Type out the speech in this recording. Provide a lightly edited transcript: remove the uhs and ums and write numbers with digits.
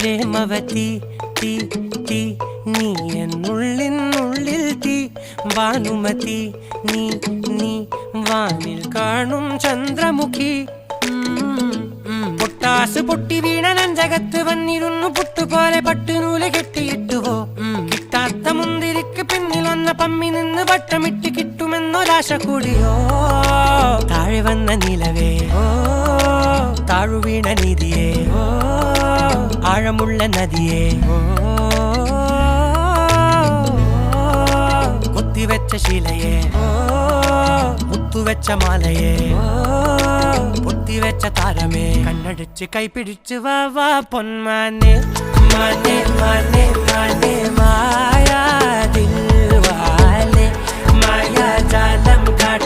പ്രേമവതി തീ തീ നീ എന്നുള്ളിൽ തീ ഭാനുമതി നീ നീ വാനിൽ കാണും ചന്ദ്രമുഖി പൊട്ടാസ് പൊട്ടി വീണ നെഞ്ചകത്ത് വന്നിരുന്നു പുട്ടുപോലെ പട്ടുനൂല് കെട്ടിയിട്ടുവോ കിട്ടാത്ത മുന്തിരിക്ക് പിന്നിൽ വന്ന പമ്മി നിന്ന് വട്ടമിട്ട് കിട്ടുമെന്നൊരാശ കൂടിയോ താഴെ വന്ന നിലവേ താഴു വീണ നിധിയേ ആഴമുള്ള നദിയേ കൊത്തിവെച്ച ശിലയെ മുത്തുവെച്ച മാലയെ പൊത്തിവെച്ച താരമേ കണ്ണടിച്ച് കൈപിടിച്ച് വാ വാ പൊന്മാനെ മാനെ മാനെ മാനെ മായാ ദിൽവാലെ മായാജാലം കാട്ടി